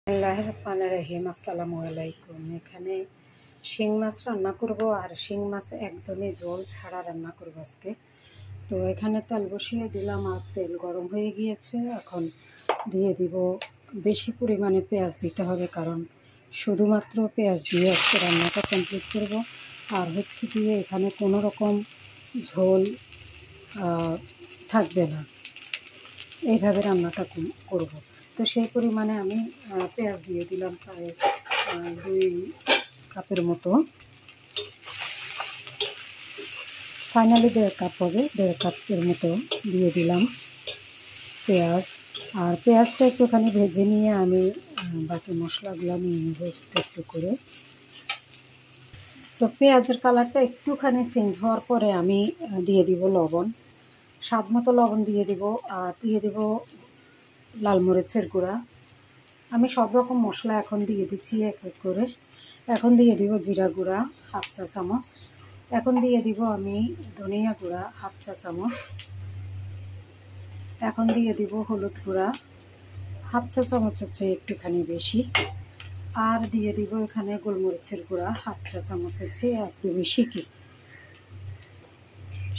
বিসমিল্লাহির রহমানির রহিম। আসসালামু আলাইকুম। এখানে শিং মাছ রান্না করব, আর শিং মাছ একদমই ঝোল ছাড়া রান্না করব আজকে। তো এখানে তেল বসিয়ে দিলাম, আর তেল গরম হয়ে গিয়েছে। এখন দিয়ে দিব, বেশি পরিমাণে পেঁয়াজ দিতে হবে, কারণ শুধুমাত্র পেঁয়াজ দিয়ে আজকে রান্নাটা কমপ্লিট করব। আর হচ্ছে দিয়ে এখানে কোনো রকম ঝোল থাকবে না, এইভাবে রান্নাটা করব। তো সেই পরিমাণে আমি পেঁয়াজ দিয়ে দিলাম প্রায় 2 কাপের মতো। ফাইনালি 1.5 কাপ হবে, 1.5 কাপের মতো দিয়ে দিলাম পেঁয়াজ। আর পেঁয়াজটা একটুখানি ভেজে নিয়ে আমি বাকি মশলাগুলো নিয়ে নেব একটু একটু করে। তো পেঁয়াজের কালারটা একটুখানি চেঞ্জ হওয়ার পরে আমি দিয়ে দিব লবণ, স্বাদ মতো লবণ দিয়ে দিব। আর দিয়ে দিব লাল মরিচের গুঁড়া। আমি সব রকম মশলা এখন দিয়ে দিচ্ছি এক এক করে। এখন দিয়ে দিব জিরা গুঁড়া 1/2 চা চামচ। এখন দিয়ে দিব আমি ধনিয়া গুঁড়া 1/2 চা চামচ। এখন দিয়ে দিব হলুদ গুঁড়া 1/2 চা চামচের চেয়ে একটুখানি বেশি। আর দিয়ে দিব এখানে গোলমরিচের গুঁড়া 1/2 চা চামচের চেয়ে একদমই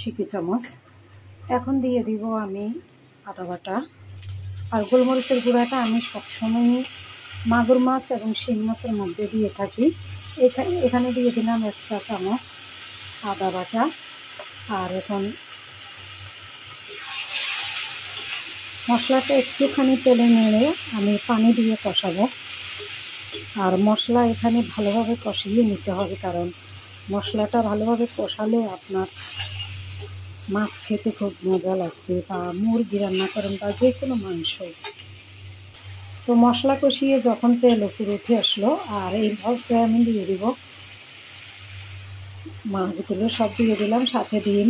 সিকি চামচ। এখন দিয়ে দিব আমি আদা বাটা। আর গোলমরিচের গুঁড়াটা আমি সবসময়ই মাগুর মাছ এবং শিং মাছের মধ্যে দিয়ে থাকি। এখানে দিয়ে দিলাম 1 চা চামচ আদা বাটা। আর এখন মশলাটা একটুখানি তেলে নেড়ে আমি পানি দিয়ে কষাবো। আর মশলা এখানে ভালোভাবে কষিয়ে নিতে হবে, কারণ মশলাটা ভালোভাবে কষালে আপনার মাছ খেতে খুব মজা লাগবে, বা মুরগি রান্না করেন বা যে কোনো মাংস। তো মশলা কষিয়ে যখন তেল উপরে উঠে আসলো, আর এই ভাবে আমি দিয়ে দিব মাছগুলো, সব দিয়ে দিলাম, সাথে ডিম।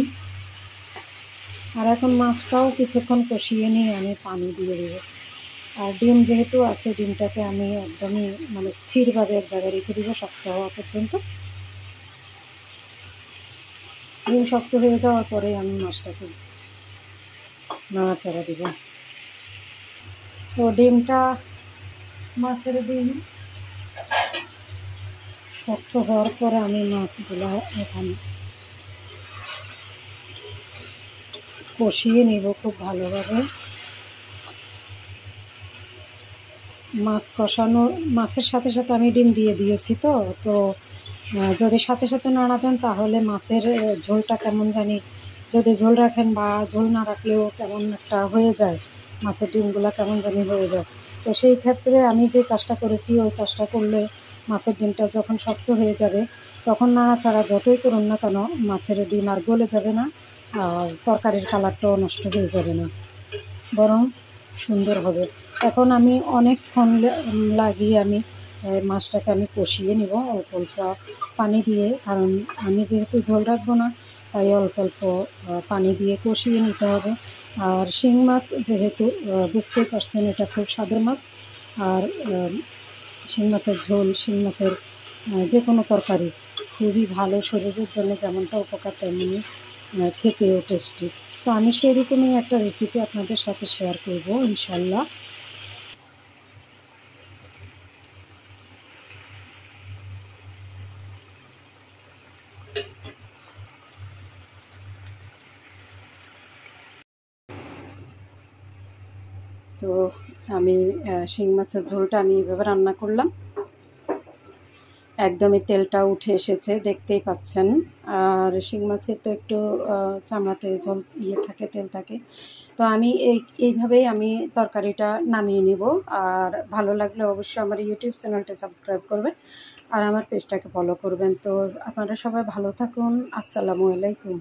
আর এখন মাছটাও কিছুক্ষণ কষিয়ে নিয়ে আমি পানি দিয়ে দেবো। আর ডিম যেহেতু আছে, ডিমটাকে আমি একদমই স্থিরভাবে এক জায়গায় রেখে দিব শক্ত হওয়া পর্যন্ত। ডিম শক্ত হয়ে যাওয়ার পরে আমি মাছটাকে নাড়াচাড়া দিব। তো মাছের ডিম শক্ত হওয়ার পরে আমি মাছগুলো এখানে কষিয়ে নেব খুব ভালোভাবে। মাছ কষানো, মাছের সাথে সাথে আমি ডিম দিয়ে দিয়েছি। তো যদি সাথে সাথে নাড়া দেন তাহলে মাছের ঝোলটা কেমন জানি, যদি ঝোল রাখেন বা ঝোল না রাখলেও কেমন একটা হয়ে যায়, মাছের ডিমগুলো কেমন জানি হয়ে যায়। তো সেই ক্ষেত্রে আমি যে কাজটা করেছি, ওই কাজটা করলে মাছের ডিমটা যখন শক্ত হয়ে যাবে, তখন নাড়াচাড়া যতই করুন না কেন মাছের ডিম আর গলে যাবে না, আর তরকারির কালারটাও নষ্ট হয়ে যাবে না, বরং সুন্দর হবে। এখন আমি অনেকক্ষণ লাগিয়ে আমি মাছটাকে আমি কষিয়ে নিব অল্প অল্প পানি দিয়ে, কারণ আমি যেহেতু ঝোল রাখবো না, তাই অল্প অল্প পানি দিয়ে কষিয়ে নিতে হবে। আর শিং মাছ যেহেতু বুঝতেই পারছেন, এটা খুব স্বাদের মাছ। আর শিং মাছের ঝোল, শিং মাছের যে কোনো তরকারি খুবই ভালো, শরীরের জন্য যেমনটা উপকার তেমনি খেতেও টেস্টি। তো আমি সেরকমই একটা রেসিপি আপনাদের সাথে শেয়ার করব ইনশাল্লাহ। তো আমি শিং মাছের ঝোলটা আমি এভাবে রান্না করলাম। একদমই তেলটা উঠে এসেছে, দেখতেই পাচ্ছেন। আর শিং মাছের তো একটু চামড়াতে ঝোল থাকে, তেল থাকে। তো আমি এইভাবেই আমি তরকারিটা নামিয়ে নেব। আর ভালো লাগলে অবশ্যই আমার ইউটিউব চ্যানেলটা সাবস্ক্রাইব করবেন, আর আমার পেজটাকে ফলো করবেন। তো আপনারা সবাই ভালো থাকুন। আসসালামু আলাইকুম।